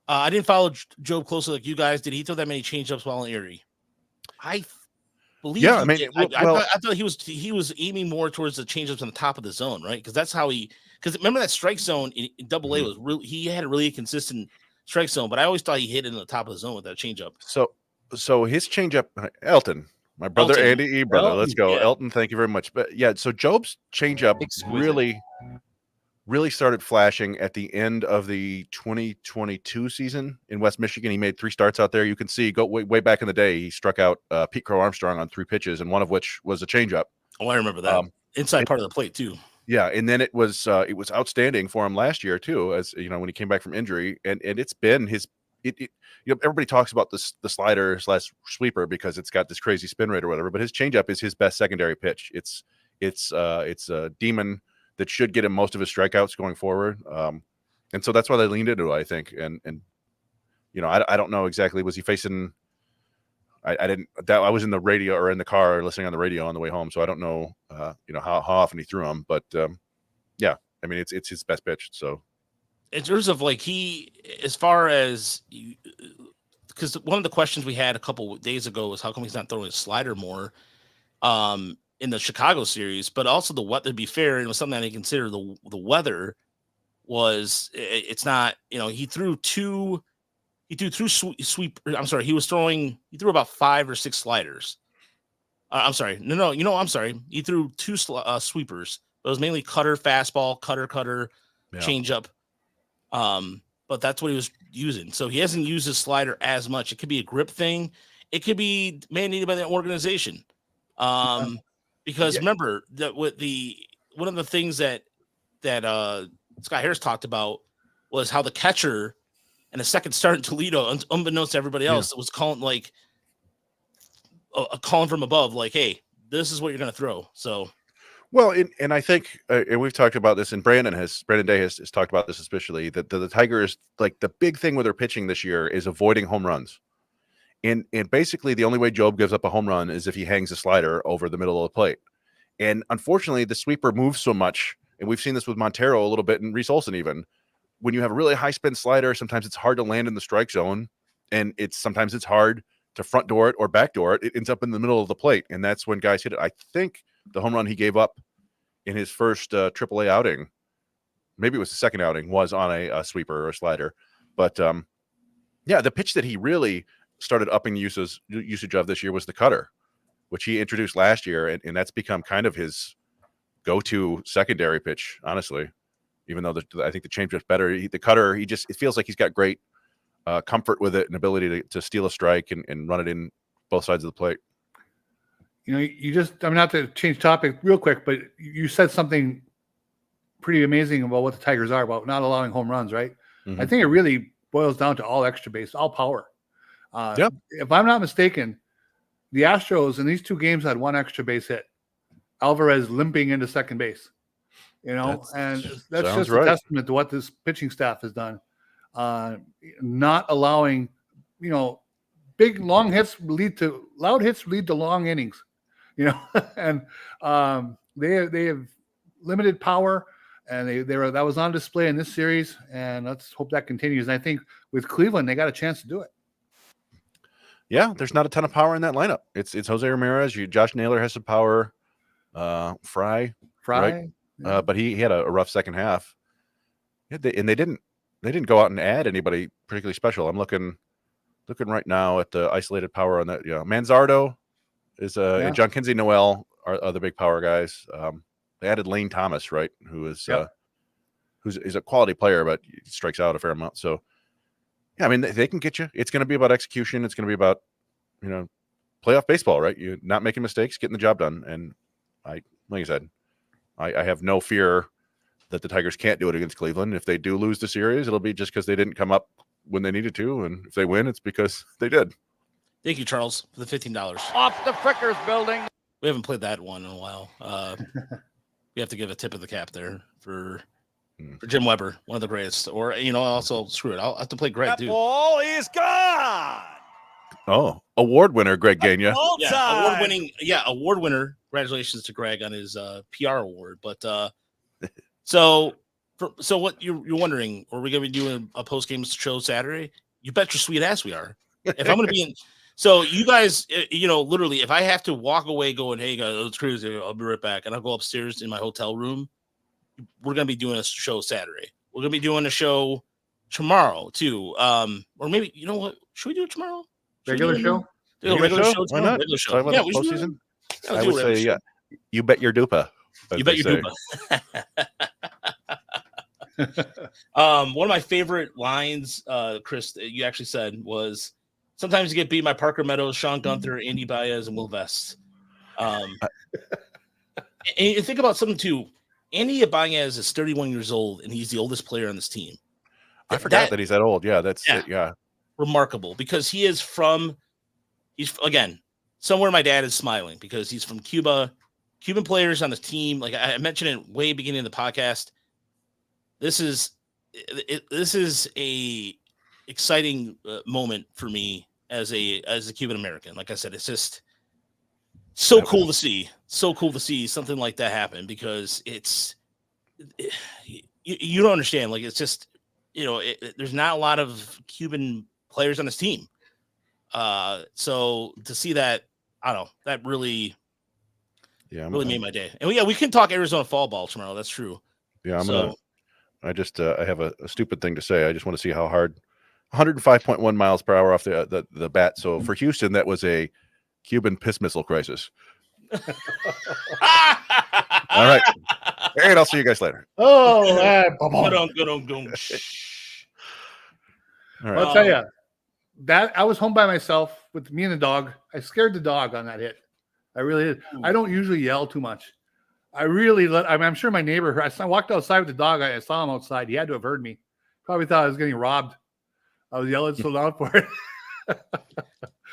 [SPEAKER 1] I didn't follow Jobe closely like you guys. Did he throw that many changeups while in Erie? I believe.
[SPEAKER 3] Yeah, I mean,
[SPEAKER 1] I thought he was aiming more towards the changeups on the top of the zone, right? Because that's how because remember that strike zone in Double A was really he had a really consistent strike zone, but I always thought he hit it in the top of the zone with that changeup.
[SPEAKER 3] So his changeup, Elton, my brother Andy E. brother, let's go, Elton. Thank you very much. But yeah, so Jobe's changeup really started flashing at the end of the 2022 season in West Michigan. He made 3 starts out there. You can see, go way back in the day, he struck out Pete Crow Armstrong on 3 pitches, and one of which was a changeup.
[SPEAKER 1] Oh, I remember that. Inside part of the plate too.
[SPEAKER 3] Yeah, and then it was outstanding for him last year too, as you know, when he came back from injury, and it's been his. Everybody talks about the slider / sweeper because it's got this crazy spin rate or whatever, but his changeup is his best secondary pitch. It's a demon that should get him most of his strikeouts going forward. And so that's why they leaned into it, I think. And you know, I don't know exactly, was he facing, I was in the radio or in the car listening on the radio on the way home. So I don't know, you know, how often he threw him, but yeah, I mean, it's his best pitch. So
[SPEAKER 1] in terms of like as far as, because one of the questions we had a couple of days ago was how come he's not throwing a slider more in the Chicago series, but also the weather, to be fair, it was something that they consider the weather was, it's not, you know, he threw two sweep. I'm sorry. He threw about 5 or 6 sliders. I'm sorry. No, I'm sorry. He threw 2 sweepers. It was mainly cutter, fastball, cutter, changeup. But that's what he was using. So he hasn't used his slider as much. It could be a grip thing. It could be mandated by the organization. Because remember that one of the things that Scott Harris talked about was how the catcher and a second start in Toledo, unbeknownst to everybody else, was calling like calling from above, like, "Hey, this is what you're going to throw." So,
[SPEAKER 3] well, and I think, and we've talked about this, and Brandon Day has talked about this, especially that the Tigers, like the big thing with their pitching this year is avoiding home runs. And basically the only way Jobe gives up a home run is if he hangs a slider over the middle of the plate. And unfortunately, the sweeper moves so much, and we've seen this with Montero a little bit and Reese Olson even. When you have a really high spin slider, sometimes it's hard to land in the strike zone, and sometimes it's hard to front door it or back door it. It ends up in the middle of the plate, and that's when guys hit it. I think the home run he gave up in his first AAA outing, maybe it was the second outing, was on a sweeper or a slider. But yeah, the pitch that he really started upping the usage of this year was the cutter, which he introduced last year, and that's become kind of his go-to secondary pitch, honestly. Even though I think the changeup's better, the cutter, it feels like he's got great comfort with it and ability to steal a strike and run it in both sides of the plate.
[SPEAKER 2] You know, I'm not to change topic real quick, but you said something pretty amazing about what the Tigers are, about not allowing home runs, right? Mm-hmm. I think it really boils down to all extra base, all power. If I'm not mistaken, the Astros in these 2 games had 1 extra base hit. Alvarez limping into second base, you know, that's just a testament to what this pitching staff has done. Not allowing, you know, big long hits loud hits lead to long innings, you know, and they have limited power, and that was on display in this series, and let's hope that continues. And I think with Cleveland, they got a chance to do it.
[SPEAKER 3] Yeah, there's not a ton of power in that lineup. It's Jose Ramirez. Josh Naylor has some power. Fry, right? Yeah. But he had a rough second half. And they didn't go out and add anybody particularly special. I'm looking right now at the isolated power on that. You know, Manzardo is and John Kinsey Noel are the big power guys. They added Lane Thomas, right? Who is who's a quality player, but he strikes out a fair amount. So yeah, I mean, they can get you. It's going to be about execution. It's going to be about, you know, playoff baseball, right? You're not making mistakes, getting the job done. And like I said, I have no fear that the Tigers can't do it against Cleveland. If they do lose the series, it'll be just because they didn't come up when they needed to. And if they win, it's because they did.
[SPEAKER 1] Thank you, Charles, for the $15.
[SPEAKER 4] Off the Frickers building.
[SPEAKER 1] We haven't played that one in a while. we have to give a tip of the cap there for Jim Weber, one of the greatest. Or also screw it, I'll have to play Greg
[SPEAKER 5] That
[SPEAKER 1] too.
[SPEAKER 5] ball is gone.
[SPEAKER 3] Oh, award winner Greg Gagne.
[SPEAKER 5] Ball
[SPEAKER 1] Yeah,
[SPEAKER 5] time.
[SPEAKER 1] award winner. Congratulations to Greg on his PR award. But so what you're wondering, are we gonna be doing a post game show Saturday? You bet your sweet ass we are. If I'm gonna be in, so you guys, literally, if I have to walk away going, hey guys, let's cruise, I'll be right back, and I'll go upstairs in my hotel room. We're gonna be doing a show Saturday. We're gonna be doing a show tomorrow too. Or maybe what? Should we do it tomorrow?
[SPEAKER 2] Regular show?
[SPEAKER 1] Regular show?
[SPEAKER 3] Why not?
[SPEAKER 1] Regular show.
[SPEAKER 3] Talk about
[SPEAKER 1] Yeah,
[SPEAKER 3] the
[SPEAKER 1] we should do
[SPEAKER 3] postseason.
[SPEAKER 1] it.
[SPEAKER 3] I would say, yeah. You bet your dupa.
[SPEAKER 1] You bet your dupa. One of my favorite lines, Chris, that you actually said was, sometimes you get beat by Parker Meadows, Sean Gunther, Andy Baez, and Will Vest. And you think about something too. Andy Baez is 31 years old, and he's the oldest player on this team.
[SPEAKER 3] I forgot that he's that old. Yeah, that's it. Yeah.
[SPEAKER 1] Remarkable, because he's again, somewhere my dad is smiling because he's from Cuba. Cuban players on the team, like I mentioned it way beginning of the podcast. This is a exciting moment for me as a Cuban American. Like I said, it's just so cool to see. So cool to see something like that happen, because you don't understand. Like, it's just, there's not a lot of Cuban players on this team. So to see that, I don't know, that really made my day. And we can talk Arizona fall ball tomorrow. That's true.
[SPEAKER 3] Yeah, I have a stupid thing to say. I just want to see how hard 105.1 miles per hour off the bat. So for Houston, that was a Cuban piss missile crisis. All right. And I'll see you guys later.
[SPEAKER 2] Oh,
[SPEAKER 1] good on.
[SPEAKER 3] All right.
[SPEAKER 2] I'll tell you that I was home by myself with me and the dog. I scared the dog on that hit. I really did. I don't usually yell too much. I'm sure my neighbor heard. I walked outside with the dog. I saw him outside. He had to have heard me. Probably thought I was getting robbed. I was yelling so loud for it.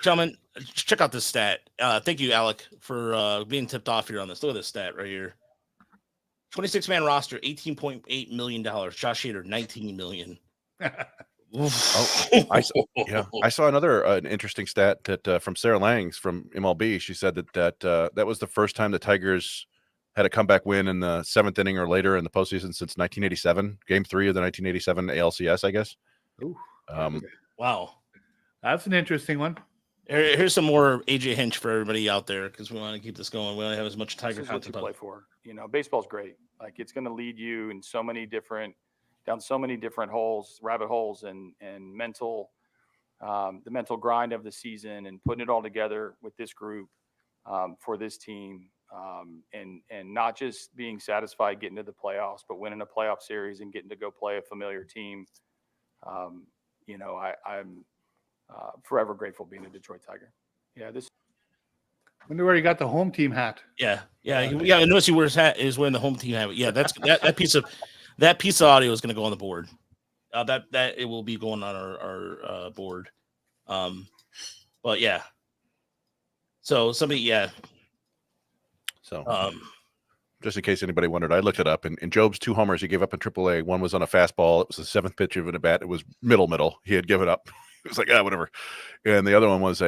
[SPEAKER 1] Gentlemen, check out this stat. Thank you, Alec, for being tipped off here on this. Look at this stat right here. 26-man roster, $18.8 million. Josh Hader, $19 million.
[SPEAKER 3] I saw another an interesting stat that from Sarah Langs from MLB. She said that was the first time the Tigers had a comeback win in the 7th inning or later in the postseason since 1987, Game 3 of the 1987 ALCS, I guess.
[SPEAKER 2] Ooh,
[SPEAKER 1] wow,
[SPEAKER 2] that's an interesting one.
[SPEAKER 1] Here's some more AJ Hinch for everybody out there, because we want to keep this going. We only have as much Tiger
[SPEAKER 7] This is what
[SPEAKER 1] content.
[SPEAKER 7] you play for. Baseball's great. Like, it's going to lead you in down so many different holes, rabbit holes, and mental, the mental grind of the season, and putting it all together with this group for this team, and not just being satisfied getting to the playoffs, but winning a playoff series and getting to go play a familiar team. I'm forever grateful being a Detroit Tiger. Yeah,
[SPEAKER 2] Wonder where he got the home team hat.
[SPEAKER 1] Yeah. I notice he wears hat is wearing the home team hat. Yeah, that's that piece of audio is going to go on the board. That it will be going on our board. But yeah. So somebody, yeah.
[SPEAKER 3] So just in case anybody wondered, I looked it up, and in Jobe's 2 homers he gave up in AAA. One was on a fastball. It was the 7th pitch of an at bat. It was middle. He had given up. It was like, whatever. And the other one was an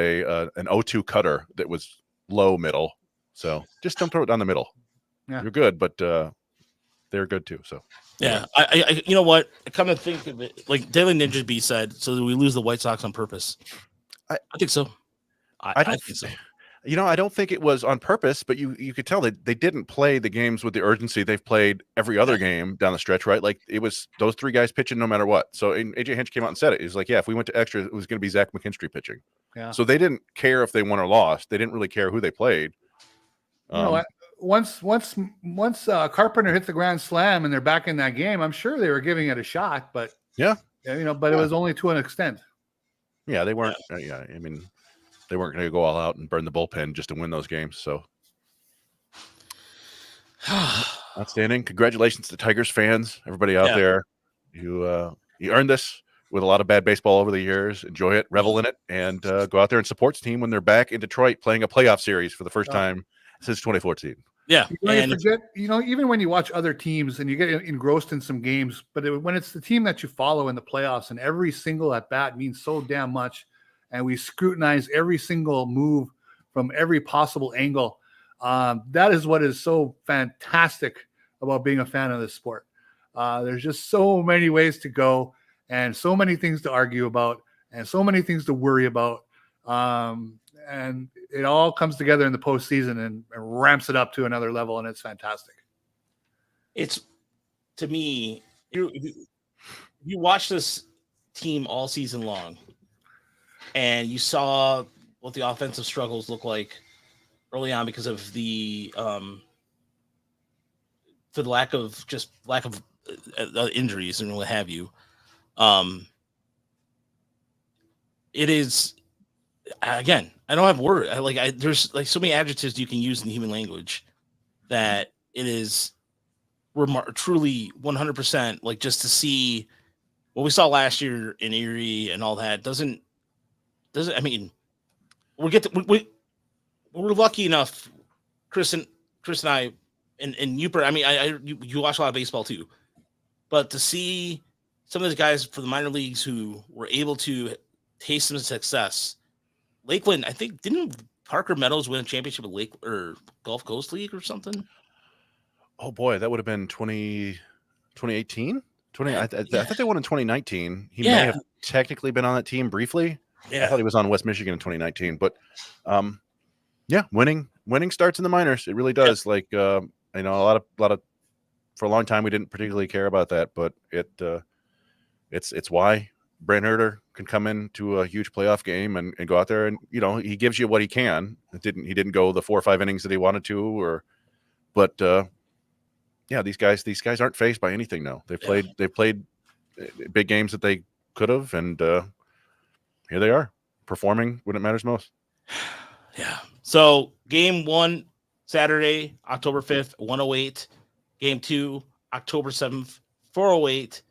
[SPEAKER 3] 0-2 cutter that was low middle. So just don't throw it down the middle. Yeah. You're good, but they're good too. So
[SPEAKER 1] yeah, I you know what? I come to think of it, like Daily Ninja B said, so that we lose the White Sox on purpose. I think so. I think so.
[SPEAKER 3] I don't think it was on purpose, but you could tell that they didn't play the games with the urgency they've played every other game down the stretch, right? Like, it was those 3 guys pitching no matter what. So AJ Hinch came out and said it. He was like, yeah, if we went to extra, it was going to be Zach McKinstry pitching. Yeah. So they didn't care if they won or lost. They didn't really care who they played.
[SPEAKER 2] Once Carpenter hit the grand slam and they're back in that game, I'm sure they were giving it a shot, but but it was only to an extent.
[SPEAKER 3] Yeah, they weren't. They weren't going to go all out and burn the bullpen just to win those games. So outstanding. Congratulations to Tigers fans, everybody out there. You earned this with a lot of bad baseball over the years. Enjoy it, revel in it, and go out there and support the team when they're back in Detroit playing a playoff series for the first time since 2014.
[SPEAKER 1] Yeah.
[SPEAKER 2] You
[SPEAKER 1] And
[SPEAKER 2] forget, even when you watch other teams and you get engrossed in some games, but when it's the team that you follow in the playoffs and every single at bat means so damn much, and we scrutinize every single move from every possible angle, that is what is so fantastic about being a fan of this sport. There's just so many ways to go and so many things to argue about and so many things to worry about. And it all comes together in the postseason and ramps it up to another level, and it's fantastic.
[SPEAKER 1] It's, to me, you watch this team all season long, and you saw what the offensive struggles look like early on because of the for the lack of injuries and what have you. It is, again, I don't have words. There's like so many adjectives you can use in the human language that it is truly 100%, like, just to see what we saw last year in Erie and all that doesn't I mean, we're lucky enough, Chris and I and Yooper. I mean, you watch a lot of baseball too, but to see some of the guys for the minor leagues who were able to taste some success. Lakeland, I think, didn't Parker Meadows win a championship with Lake or Gulf Coast League or something?
[SPEAKER 3] Oh boy, that would have been 2018. I thought they won in 2019. He may have technically been on that team briefly.
[SPEAKER 1] Yeah.
[SPEAKER 3] I thought he was on West Michigan in 2019, but winning starts in the minors. It really does. Yeah. Like, a lot of for a long time we didn't particularly care about that, but it's why Brent Herter can come into a huge playoff game and go out there and, he gives you what he can. He didn't go the 4 or 5 innings that he wanted to, but these guys aren't fazed by anything now. They've played big games that they could have, and here they are performing when it matters most.
[SPEAKER 1] Yeah. So game 1, Saturday, October 5th, 108. Game 2, October 7th, 408.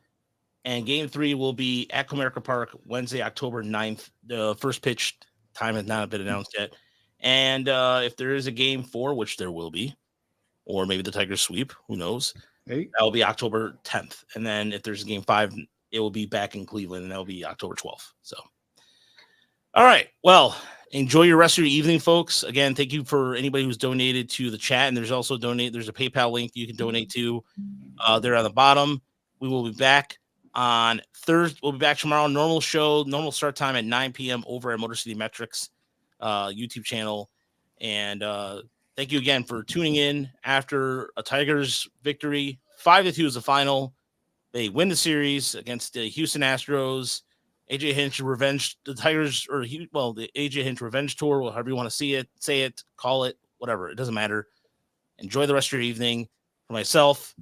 [SPEAKER 1] And game 3 will be at Comerica Park Wednesday, October 9th. The first pitch time has not been announced yet. And if there is a game 4, which there will be, or maybe the Tigers sweep, who knows? That will be October 10th. And then if there's a game 5, it will be back in Cleveland, and that will be October 12th. So, all right. Well, enjoy your rest of your evening, folks. Again, thank you for anybody who's donated to the chat. And there's also there's a PayPal link you can donate to there on the bottom. We will be back on Thursday. We'll be back tomorrow. Normal show, normal start time at 9 p.m. over at Motor City Metrics YouTube channel. And thank you again for tuning in after a Tigers victory. 5-2 is the final. They win the series against the Houston Astros. AJ Hinch revenge, the Tigers, the AJ Hinch revenge tour, however you want to say it, call it, whatever. It doesn't matter. Enjoy the rest of your evening. For myself,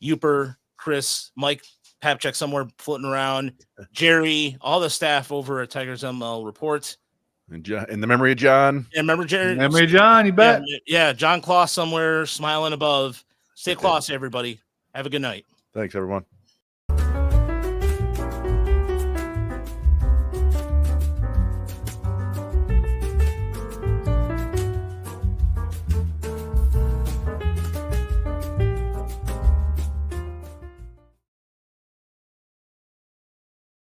[SPEAKER 1] Yooper, Chris, Mike Papchek somewhere floating around, Jerry, all the staff over at Tigers ML Report.
[SPEAKER 3] In the memory of John.
[SPEAKER 1] Yeah, remember Jerry?
[SPEAKER 2] Memory of John, you bet.
[SPEAKER 1] Yeah, John Kloss somewhere smiling above. Stay Kloss, everybody. Have a good night.
[SPEAKER 3] Thanks, everyone.